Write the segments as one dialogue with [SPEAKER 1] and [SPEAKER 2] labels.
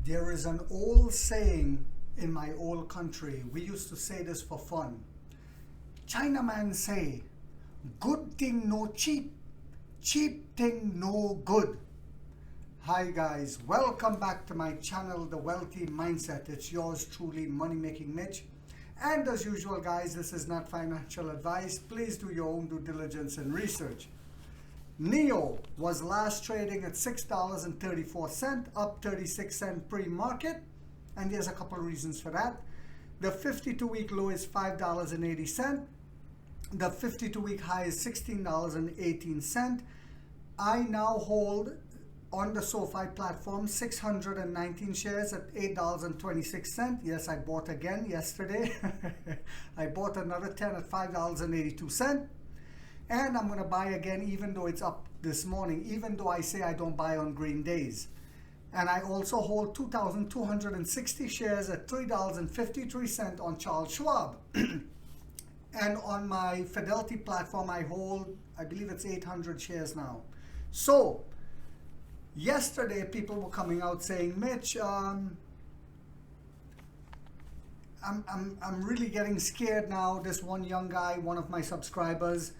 [SPEAKER 1] There is an old saying in my old country. We used to say this for fun. Chinaman say, good thing no cheap, cheap thing no good. Hi guys, welcome back to my channel, The Wealthy Mindset. It's yours truly, Money Making Mitch. And as usual guys, this is not financial advice. Please do your own due diligence and research. NIO was last trading at $6.34, up 36 cents pre-market, and there's a couple of reasons for that. The 52-week low is $5.80. The 52-week high is $16.18. I now hold on the SoFi platform 619 shares at $8.26. Yes, I bought again yesterday. I bought another 10 at $5.82. And I'm going to buy again even though it's up this morning, even though I say I don't buy on green days. And I also hold 2,260 shares at $3.53 on Charles Schwab. And on my Fidelity platform, I hold, I believe it's 800 shares now. So, yesterday people were coming out saying, Mitch, I'm really getting scared now. This one young guy, one of my subscribers,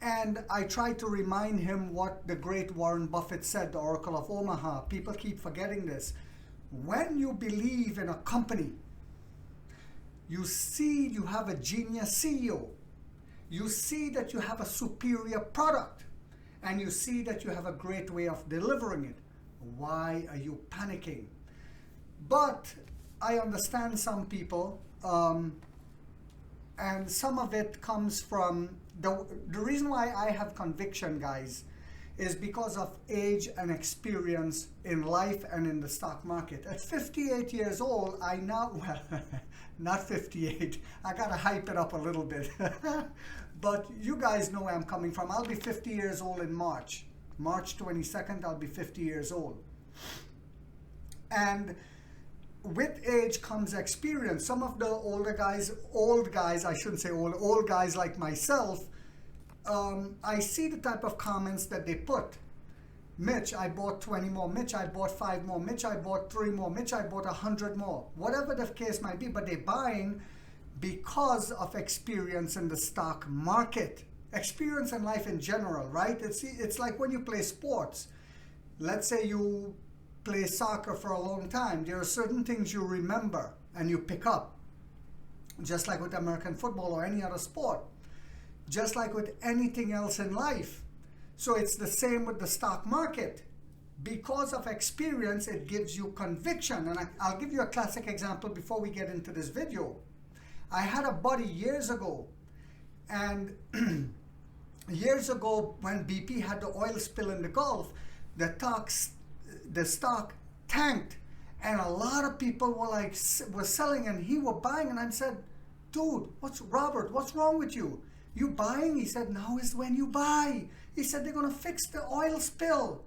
[SPEAKER 1] and I tried to remind him what the great Warren Buffett said, the Oracle of Omaha. People keep forgetting this. When you believe in a company, you see you have a genius CEO, you see that you have a superior product, and you see that you have a great way of delivering it. Why are you panicking? But I understand some people, and some of it comes from the reason why I have conviction, guys, is because of age and experience in life and in the stock market. At 58 years old, I now, well, not 58, I gotta hype it up a little bit. But you guys know where I'm coming from. I'll be 50 years old in March. March 22nd, I'll be 50 years old. And with age comes experience. Some of the older guys, old guys, I shouldn't say old guys like myself, I see the type of comments that they put. Mitch, I bought 20 more. Mitch, I bought 5 more. Mitch, I bought 3 more. Mitch, I bought 100 more. Whatever the case might be, but they're buying because of experience in the stock market. Experience in life in general, right? It's like when you play sports. Let's say you play soccer for a long time. There are certain things you remember and you pick up. Just like with American football or any other sport. Just like with anything else in life. So it's the same with the stock market. Because of experience, it gives you conviction. And I'll give you a classic example before we get into this video. I had a buddy years ago, and years ago when BP had the oil spill in the Gulf, the stock tanked, and a lot of people were selling, and he were buying, and I said, dude, Robert, what's wrong with you? You buying? He said, now is when you buy. He said, they're going to fix the oil spill.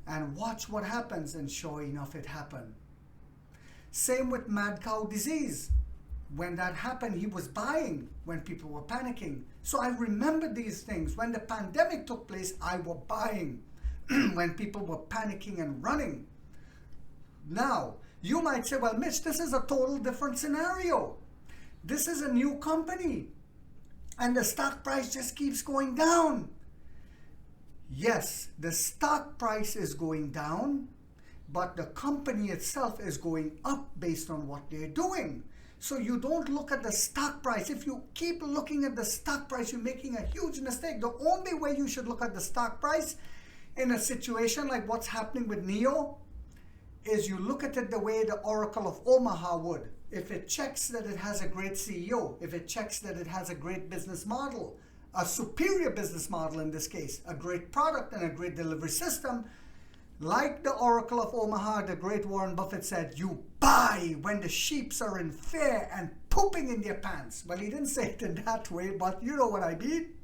[SPEAKER 1] And watch what happens. And sure enough, it happened. Same with mad cow disease. When that happened, he was buying when people were panicking. So I remember these things. When the pandemic took place, I was buying when people were panicking and running. Now, you might say, well, Mitch, this is a total different scenario. This is a new company. And the stock price just keeps going down. Yes, the stock price is going down, but the company itself is going up based on what they're doing. So you don't look at the stock price. If you keep looking at the stock price, you're making a huge mistake. The only way you should look at the stock price in a situation like what's happening with NIO is you look at it the way the Oracle of Omaha would. If it checks that it has a great CEO, if it checks that it has a great business model, a superior business model in this case, a great product and a great delivery system, like the Oracle of Omaha, the great Warren Buffett said, you buy when the sheeps are in fear and pooping in their pants. Well, he didn't say it in that way, but you know what I mean.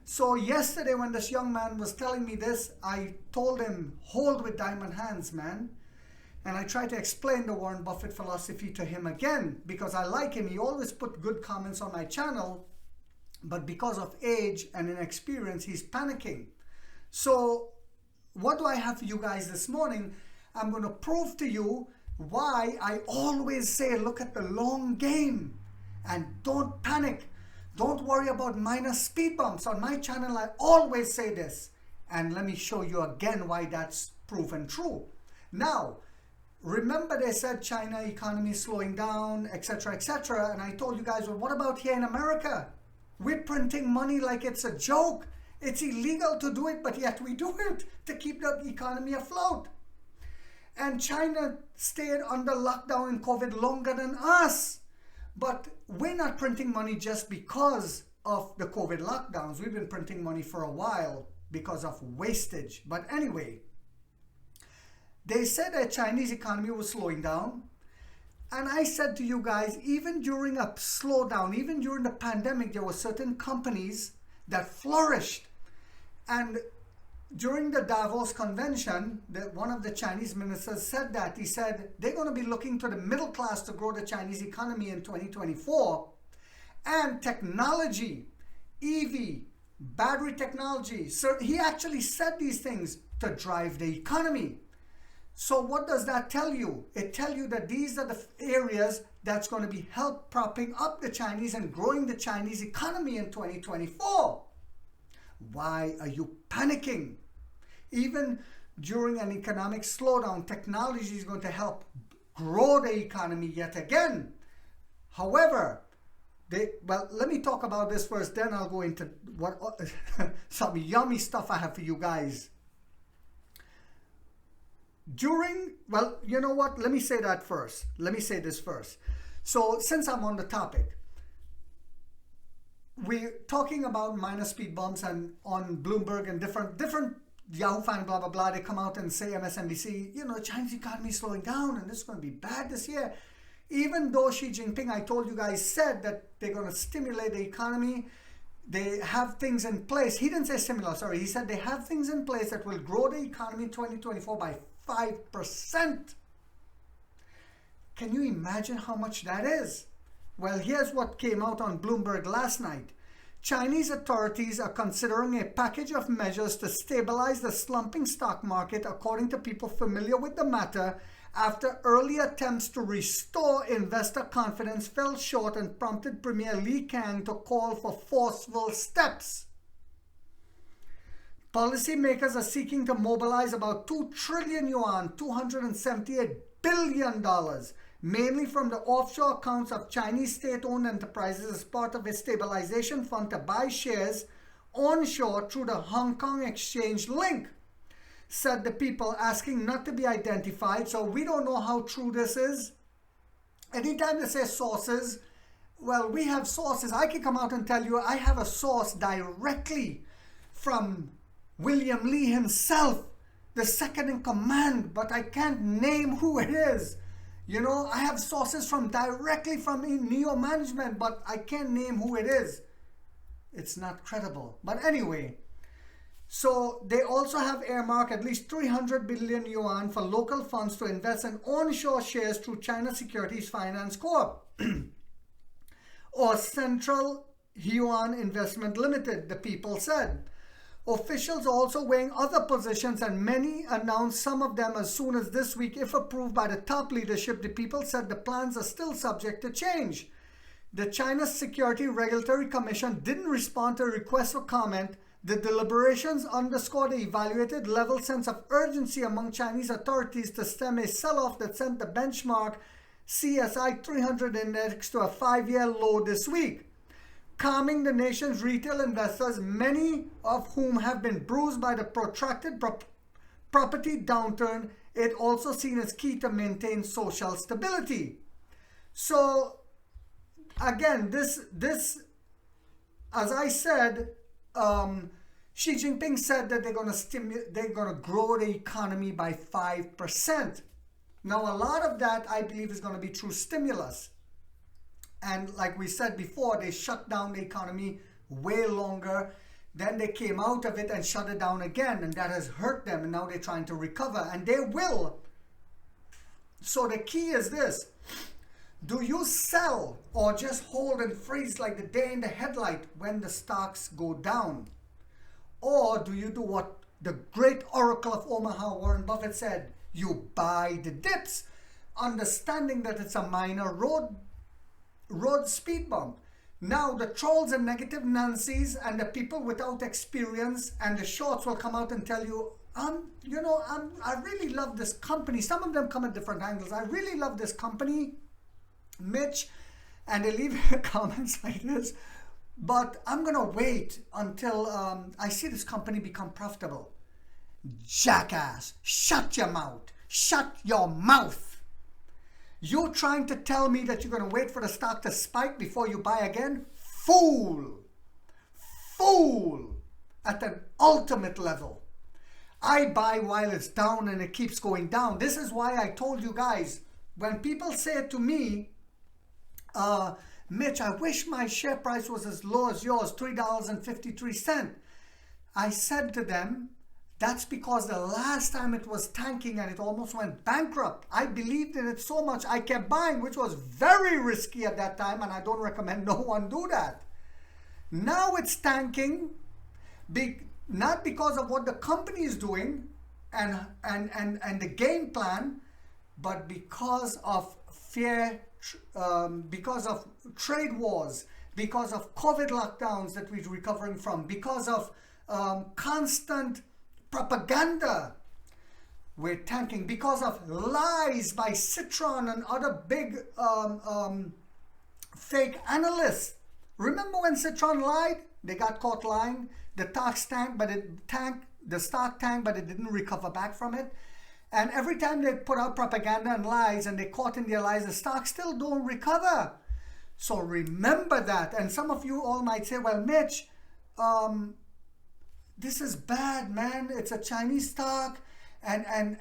[SPEAKER 1] So yesterday when this young man was telling me this, I told him, hold with diamond hands, man. And I tried to explain the Warren Buffett philosophy to him again because I like him. He always put good comments on my channel, but because of age and inexperience, he's panicking. So what do I have for you guys this morning? I'm going to prove to you why I always say look at the long game and don't panic. Don't worry about minor speed bumps. On my channel, I always say this. And let me show you again why that's proven true. Now, remember they said China economy is slowing down, etc., etc. And I told you guys, well, what about here in America? We're printing money like it's a joke. It's illegal to do it, but yet we do it to keep the economy afloat. And China stayed under lockdown in COVID longer than us. But we're not printing money just because of the COVID lockdowns. We've been printing money for a while because of wastage. But anyway, they said that Chinese economy was slowing down. And I said to you guys, even during a slowdown, even during the pandemic, there were certain companies that flourished. And during the Davos convention, one of the Chinese ministers said that. He said they're going to be looking to the middle class to grow the Chinese economy in 2024. And technology, EV, battery technology. So he actually said these things to drive the economy. So what does that tell you? It tells you that these are the areas that's going to be help propping up the Chinese and growing the Chinese economy in 2024. Why are you panicking? Even during an economic slowdown, technology is going to help grow the economy yet again. However, let me talk about this first, then I'll go into what some yummy stuff I have for you guys. You know what? Let me say that first. Let me say this first. So since I'm on the topic, we're talking about minor speed bumps, and on Bloomberg and different Yahoo fan, blah, blah, blah, they come out and say, MSNBC, Chinese economy is slowing down and this is going to be bad this year. Even though Xi Jinping, I told you guys, said that they're going to stimulate the economy, they have things in place. He didn't say stimulus, sorry. He said they have things in place that will grow the economy in 2024 by 5%. Can you imagine how much that is? Well, here's what came out on Bloomberg last night. Chinese authorities are considering a package of measures to stabilize the slumping stock market, according to people familiar with the matter, after early attempts to restore investor confidence fell short and prompted Premier Li Qiang to call for forceful steps. Policymakers are seeking to mobilize about 2 trillion yuan, $278 billion, mainly from the offshore accounts of Chinese state-owned enterprises as part of a stabilization fund to buy shares onshore through the Hong Kong Exchange link, said the people, asking not to be identified. So we don't know how true this is. Anytime they say sources, well, we have sources. I can come out and tell you I have a source directly from William Lee himself, the second in command, but I can't name who it is. I have sources directly from Neo management, but I can't name who it is. It's not credible. But anyway, so they also have earmarked at least 300 billion yuan for local funds to invest in onshore shares through China Securities Finance Corp. or Central Yuan Investment Limited, the people said. Officials are also weighing other positions, and many announced some of them as soon as this week if approved by the top leadership. The people said the plans are still subject to change. The China Security Regulatory Commission didn't respond to a request for comment. The deliberations underscore the evaluated level sense of urgency among Chinese authorities to stem a sell-off that sent the benchmark CSI 300 index to a 5-year low this week, calming the nation's retail investors, many of whom have been bruised by the protracted property downturn. It also seen as key to maintain social stability. So again, this as I said, Xi Jinping said that they're going to grow the economy by 5%. Now, a lot of that, I believe, is going to be through stimulus. And like we said before, they shut down the economy way longer. Then they came out of it and shut it down again, and that has hurt them. And now they're trying to recover, and they will. So the key is this. Do you sell or just hold and freeze like the day in the headlight when the stocks go down? Or do you do what the great oracle of Omaha, Warren Buffett, said? You buy the dips. understanding that it's a minor road speed bump. Now the trolls and negative Nancy's and the people without experience and the shorts will come out and tell you, I really love this company. Some of them come at different angles. I really love this company, Mitch, and they leave comments like this. But I'm gonna wait until I see this company become profitable. Jackass, shut your mouth. Shut your mouth. You're trying to tell me that you're going to wait for the stock to spike before you buy again? Fool! Fool! At an ultimate level. I buy while it's down and it keeps going down. This is why I told you guys, when people say to me, Mitch, I wish my share price was as low as yours, $3.53. I said to them, that's because the last time it was tanking and it almost went bankrupt. I believed in it so much I kept buying, which was very risky at that time, and I don't recommend no one do that. Now it's tanking, not because of what the company is doing and the game plan, but because of fear, because of trade wars, because of COVID lockdowns that we're recovering from, because of constant propaganda. We're tanking because of lies by Citron and other big fake analysts. Remember when Citron lied? They got caught lying. The stock tanked, but it didn't recover back from it. And every time they put out propaganda and lies and they caught in their lies, the stock still don't recover. So remember that. And some of you all might say, well, Mitch, this is bad, man. It's a Chinese stock, and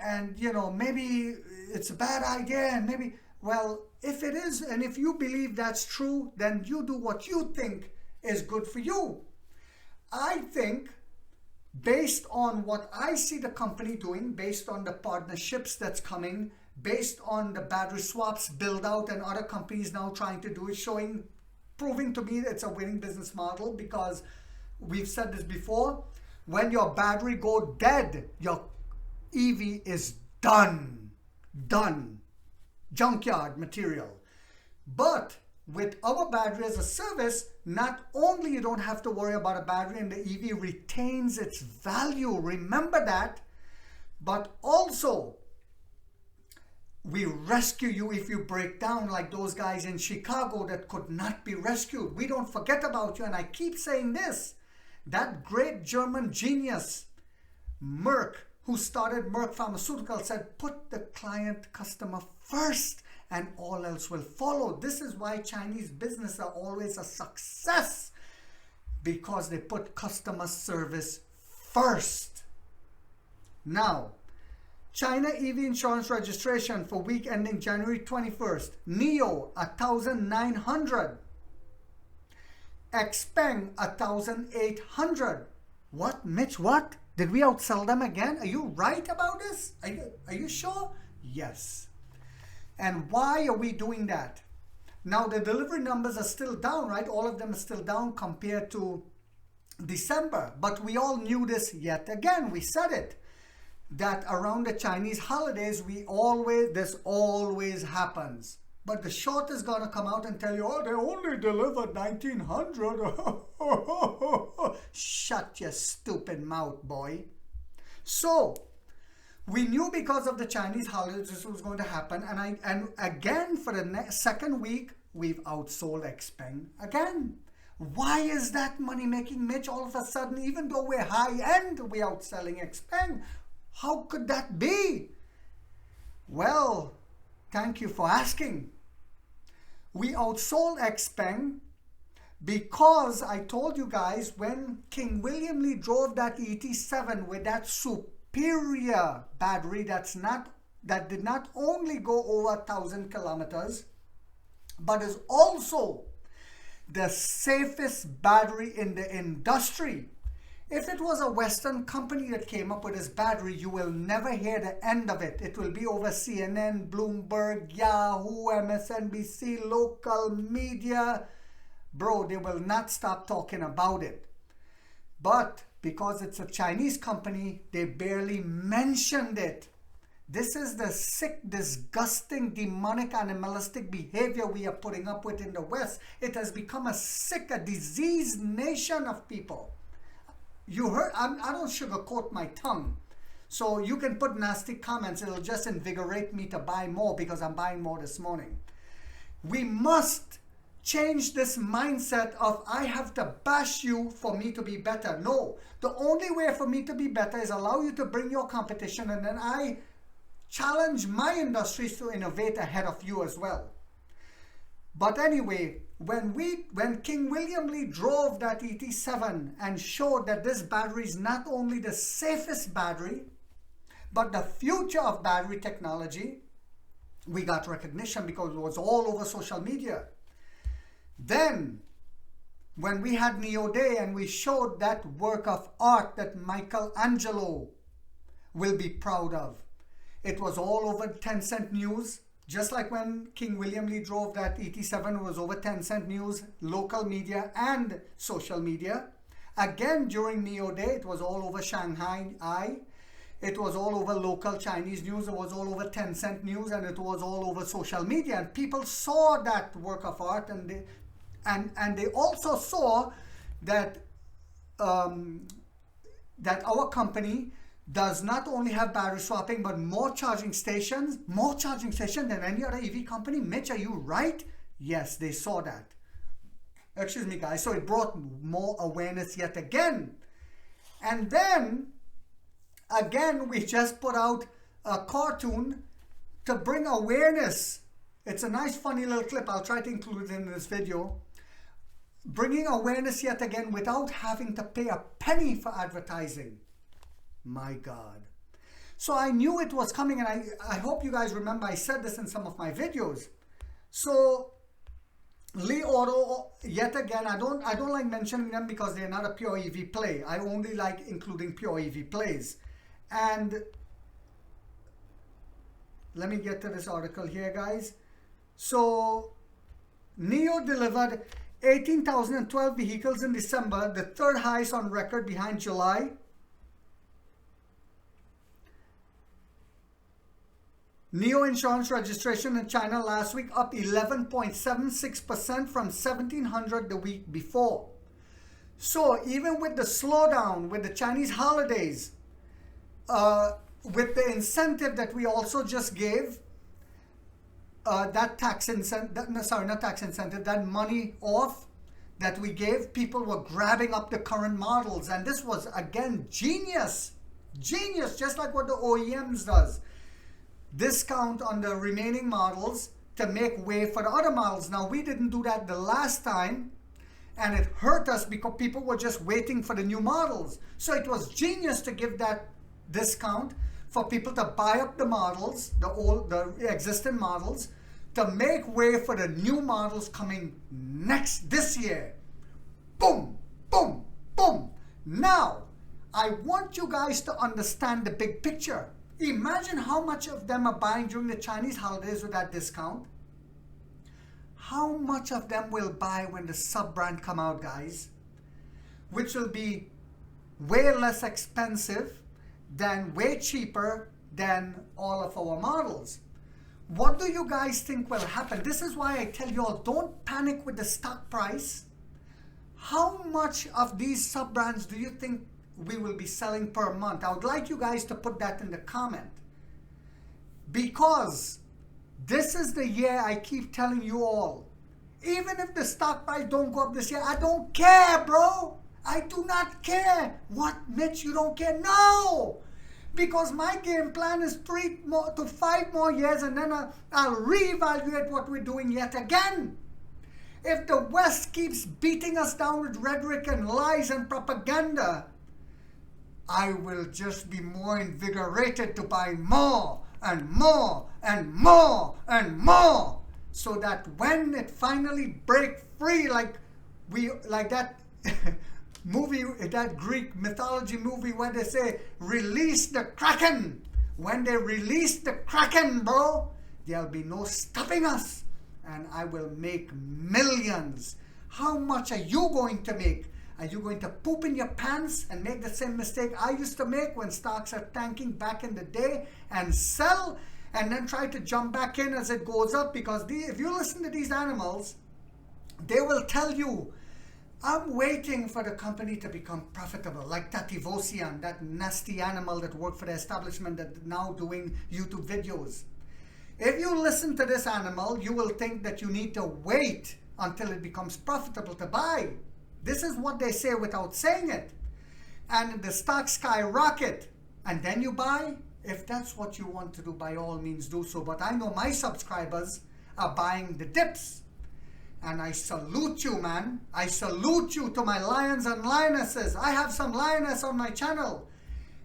[SPEAKER 1] maybe it's a bad idea, and maybe, well, if it is, and if you believe that's true, then you do what you think is good for you. I think, based on what I see the company doing, based on the partnerships that's coming, based on the battery swaps build out and other companies now trying to do it, proving to me that it's a winning business model, because we've said this before. When your battery go dead, your EV is done. Junkyard material. But with our battery as a service, not only you don't have to worry about a battery and the EV retains its value, remember that, but also we rescue you if you break down, like those guys in Chicago that could not be rescued. We don't forget about you, and I keep saying this. That great German genius, Merck, who started Merck Pharmaceuticals, said, put the customer first and all else will follow. This is why Chinese business are always a success, because they put customer service first. Now, China EV insurance registration for week ending January 21st. NIO, 1,900. Xpeng 1,800. What, Mitch? What? Did we outsell them again? Are you right about this? Are you sure? Yes. And why are we doing that? Now the delivery numbers are still down, right? All of them are still down compared to December. But we all knew this yet again. We said it, that around the Chinese holidays, this always happens. But the short is going to come out and tell you, oh, they only delivered 1,900. Shut your stupid mouth, boy. So, we knew because of the Chinese holidays this was going to happen. And again, for the second week, we've outsold Xpeng again. Why is that money making, Mitch? All of a sudden, even though we're high-end, we're outselling Xpeng. How could that be? Well, thank you for asking. We outsold Xpeng because I told you guys, when King William Lee drove that ET7 with that superior battery that did not only go over 1,000 kilometers, but is also the safest battery in the industry. If it was a Western company that came up with this battery, you will never hear the end of it. It will be over CNN, Bloomberg, Yahoo, MSNBC, local media. Bro, they will not stop talking about it. But because it's a Chinese company, they barely mentioned it. This is the sick, disgusting, demonic, animalistic behavior we are putting up with in the West. It has become a sick, a diseased nation of people. You heard, I don't sugarcoat my tongue. So you can put nasty comments. It'll just invigorate me to buy more because I'm buying more this morning. We must change this mindset of I have to bash you for me to be better. No, the only way for me to be better is allow you to bring your competition, and then I challenge my industries to innovate ahead of you as well. But anyway, when King William Lee drove that ET7 and showed that this battery is not only the safest battery, but the future of battery technology, we got recognition because it was all over social media. Then, when we had Neo Day and we showed that work of art that Michelangelo will be proud of, it was all over 10 Cent News. Just like when King William Lee drove that ET7, it was over 10 Cent News, local media and social media. Again, during Neo Day, it was all over Shanghai Eye. It was all over local Chinese news. It was all over 10 Cent News, and it was all over social media. And people saw that work of art, and they also saw that that our company does not only have battery swapping, but more charging stations than any other EV company. Mitch, are you right? Yes, they saw that. Excuse me, guys. So it brought more awareness yet again. And then, again, we just put out a cartoon to bring awareness. It's a nice, funny little clip. I'll try to include it in this video. Bringing awareness yet again without having to pay a penny for advertising. My God. So I knew it was coming, and I hope you guys remember I said this in some of my videos. So Li Auto, yet again, I don't like mentioning them because they're not a pure EV play. I only like including pure EV plays. And let me get to this article here, guys. So NIO delivered 18,012 vehicles in December, the third highest on record behind July. NIO insurance registration in China last week up 11.76% from 1,700 the week before. So even with the slowdown, with the Chinese holidays, with the incentive that we also just gave, that tax incentive, sorry, not tax incentive, that money off that we gave, people were grabbing up the current models. And this was, again, genius, just like what the OEMs does. Discount on the remaining models to make way for the other models. Now, we didn't do that the last time, and it hurt us because people were just waiting for the new models. So it was genius to give that discount for people to buy up the models, the existing models, to make way for the new models coming this year. Boom, boom, boom. Now, I want you guys to understand the big picture. Imagine how much of them are buying during the Chinese holidays with that discount. How much of them will buy when the sub-brand come out, guys? Which will be way less expensive than, way cheaper than all of our models. What do you guys think will happen? This is why I tell you all, don't panic with the stock price. How much of these sub-brands do you think we will be selling per month? I would like you guys to put that in the comment. Because this is the year I keep telling you all. Even if the stock price don't go up this year, I don't care, bro. I do not care. What, Mitch, you don't care? No! Because my game plan is 3 to 5 more years, and then I'll reevaluate what we're doing yet again. If the West keeps beating us down with rhetoric and lies and propaganda, I will just be more invigorated to buy more and more and more and more, so that when it finally breaks free, like that movie, that Greek mythology movie where they say, release the Kraken. When they release the Kraken, bro, there'll be no stopping us, and I will make millions. How much are you going to make? Are you going to poop in your pants and make the same mistake I used to make when stocks are tanking back in the day and sell and then try to jump back in as it goes up? Because if you listen to these animals, they will tell you, I'm waiting for the company to become profitable, like Tativosian, that nasty animal that worked for the establishment that now doing YouTube videos. If you listen to this animal, you will think that you need to wait until it becomes profitable to buy. This is what they say without saying it. And the stock skyrocket, and then you buy. If that's what you want to do, by all means do so. But I know my subscribers are buying the dips. And I salute you, man. I salute you to my lions and lionesses. I have some lioness on my channel.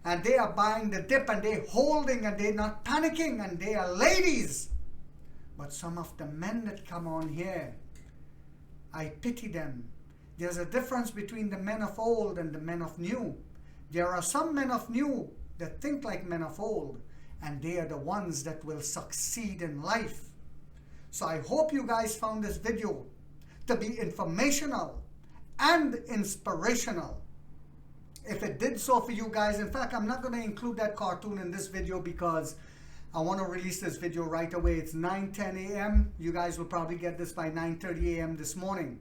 [SPEAKER 1] And they are buying the dip and they're holding and they're not panicking and they are ladies. But some of the men that come on here, I pity them. There's a difference between the men of old and the men of new. There are some men of new that think like men of old, and they are the ones that will succeed in life. So I hope you guys found this video to be informational and inspirational. If it did so for you guys, in fact, I'm not going to include that cartoon in this video because I want to release this video right away. It's 9:10 a.m. You guys will probably get this by 9:30 a.m. this morning.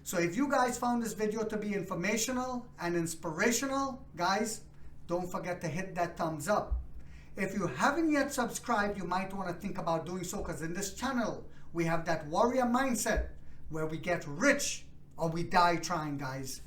[SPEAKER 1] So if you guys found this video to be informational and inspirational, guys, don't forget to hit that thumbs up. If you haven't yet subscribed, you might want to think about doing so, because in this channel, we have that warrior mindset where we get rich or we die trying, guys.